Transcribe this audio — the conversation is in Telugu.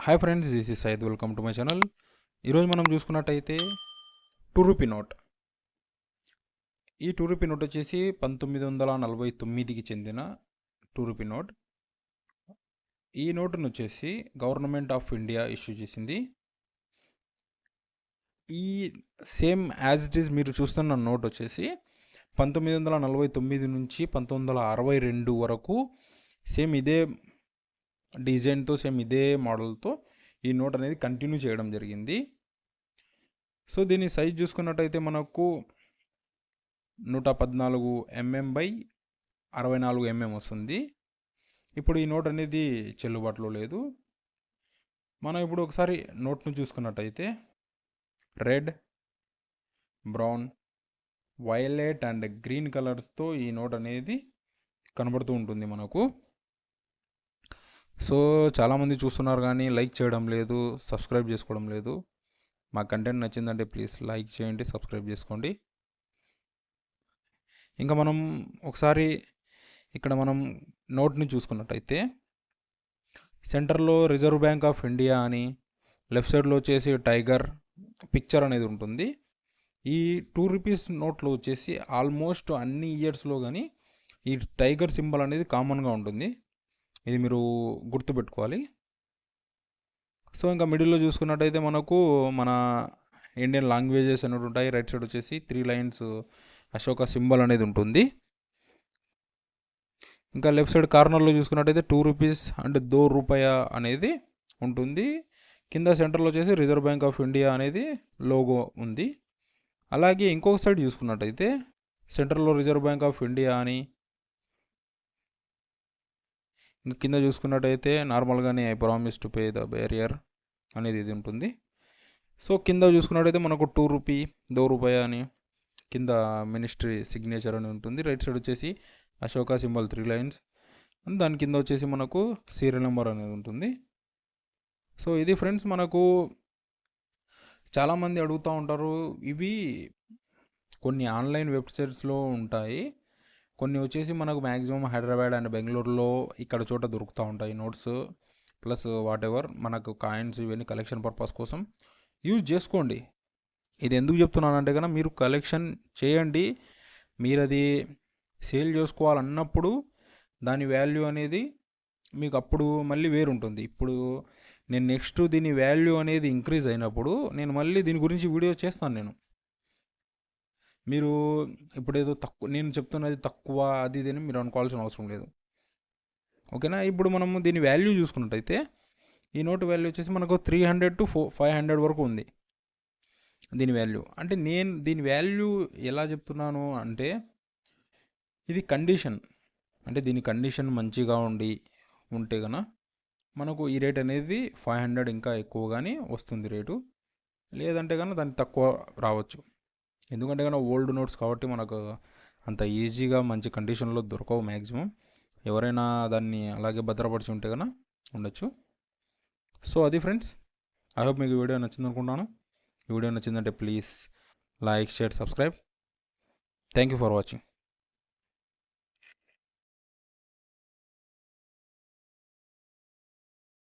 Hi friends, this is Syed. Welcome to my channel. ఈరోజు మనం చూసుకున్నట్టయితే 2 రూపీ నోట్. ఈ 2 రూపీ నోట్ వచ్చేసి 1949కి చెందిన 2 రూపీ నోట్. ఈ నోటును వచ్చేసి గవర్నమెంట్ ఆఫ్ ఇండియా ఇష్యూ చేసింది. ఈ సేమ్ యాజ్ ఇట్ ఈజ్ మీరు చూస్తున్న నోట్ వచ్చేసి 1949 నుంచి 1962 వరకు సేమ్ ఇదే డిజైన్తో, సేమ్ ఇదే మోడల్తో ఈ నోట్ అనేది కంటిన్యూ చేయడం జరిగింది. సో దీని సైజ్ చూసుకున్నట్టయితే మనకు 114 mm బై 64 mm వస్తుంది. ఇప్పుడు ఈ నోట్ అనేది చెల్లుబాటులో లేదు. మనం ఇప్పుడు ఒకసారి నోట్ను చూసుకున్నట్టయితే red, brown, violet and green కలర్స్తో ఈ నోట్ అనేది కనబడుతూ ఉంటుంది మనకు. సో చాలామంది చూస్తున్నారు కానీ లైక్ చేయడం లేదు, సబ్స్క్రైబ్ చేసుకోవడం లేదు. మా కంటెంట్ నచ్చిందంటే ప్లీజ్ లైక్ చేయండి, సబ్స్క్రైబ్ చేసుకోండి. ఇంకా మనం ఒకసారి ఇక్కడ మనం నోట్ని చూసుకున్నట్టయితే సెంటర్లో రిజర్వ్ బ్యాంక్ ఆఫ్ ఇండియా అని, లెఫ్ట్ సైడ్లో వచ్చేసి టైగర్ పిక్చర్ అనేది ఉంటుంది. ఈ 2 రూపీస్ నోట్లో వచ్చేసి ఆల్మోస్ట్ అన్ని ఇయర్స్లో కానీ ఈ టైగర్ సింబల్ అనేది కామన్గా ఉంటుంది. ఇది మీరు గుర్తుపెట్టుకోవాలి. సో ఇంకా మిడిల్లో చూసుకున్నట్టయితే మనకు మన ఇండియన్ లాంగ్వేజెస్ అనేవి ఉంటాయి. రైట్ సైడ్ వచ్చేసి 3 లైన్స్ అశోక సింబల్ అనేది ఉంటుంది. ఇంకా లెఫ్ట్ సైడ్ కార్నర్లో చూసుకున్నట్టయితే 2 రూపీస్ అండ్ 2 రూపాయ అనేది ఉంటుంది. కింద సెంటర్లో వచ్చేసి రిజర్వ్ బ్యాంక్ ఆఫ్ ఇండియా అనేది లోగో ఉంది. అలాగే ఇంకొక సైడ్ చూసుకున్నట్టయితే సెంటర్లో రిజర్వ్ బ్యాంక్ ఆఫ్ ఇండియా అని, కింద చూసుకున్నట్టయితే నార్మల్గానే I promise to pay the barrier అనేది ఇది ఉంటుంది. సో కింద చూసుకున్నట్టయితే మనకు 2 రూపీ 2 రూపాయ అని కింద మినిస్ట్రీ సిగ్నేచర్ అని ఉంటుంది. రైట్ సైడ్ వచ్చేసి అశోక సింబల్ 3 లైన్స్, దాని కింద వచ్చేసి మనకు సీరియల్ నెంబర్ అనేది ఉంటుంది. సో ఇది ఫ్రెండ్స్, మనకు చాలామంది అడుగుతూ ఉంటారు. ఇవి కొన్ని ఆన్లైన్ వెబ్సైట్స్లో ఉంటాయి, కొన్ని వచ్చేసి మనకు మ్యాక్సిమం హైదరాబాద్ అండ్ బెంగళూరులో ఇక్కడ చోట దొరుకుతూ ఉంటాయి నోట్స్ ప్లస్ వాట్ ఎవర్ మనకు కాయిన్స్ ఇవన్నీ కలెక్షన్ పర్పస్ కోసం యూజ్ చేసుకోండి. ఇది ఎందుకు చెప్తున్నానంటే కనుక మీరు కలెక్షన్ చేయండి. మీరు అది సేల్ చేసుకోవాలన్నప్పుడు దాని వాల్యూ అనేది మీకు అప్పుడు మళ్ళీ వేరుంటుంది. ఇప్పుడు నేను నెక్స్ట్ దీని వాల్యూ అనేది ఇంక్రీజ్ అయినప్పుడు నేను మళ్ళీ దీని గురించి వీడియో చేస్తాను. మీరు ఇప్పుడు ఏదో తక్కువ నేను చెప్తున్నది తక్కువ అది ఇది అని మీరు అనుకోవాల్సిన అవసరం లేదు, ఓకేనా. ఇప్పుడు మనము దీని వాల్యూ చూసుకున్నట్టయితే ఈ నోట్ వాల్యూ వచ్చేసి మనకు 300 to 500 వరకు ఉంది దీని వాల్యూ. అంటే నేను దీని వాల్యూ ఎలా చెప్తున్నాను అంటే ఇది కండిషన్, అంటే దీని కండిషన్ మంచిగా ఉంటే కనుక మనకు ఈ రేట్ అనేది 500 ఇంకా ఎక్కువ కానీ వస్తుంది రేటు, లేదంటే కనుక దాన్ని తక్కువ రావచ్చు. ఎందుకంటే కనుక ఓల్డ్ నోట్స్ కాబట్టి మనకు అంత ఈజీగా మంచి కండిషన్లో దొరకవు. మ్యాక్సిమం ఎవరైనా దాన్ని అలాగే భద్రపరిచి ఉంటే కనుక ఉండొచ్చు. సో అది ఫ్రెండ్స్, ఐ హోప్ మీకు వీడియో నచ్చింది అనుకుంటున్నాను. ఈ వీడియో నచ్చిందంటే please like, share, subscribe. Thank you for watching.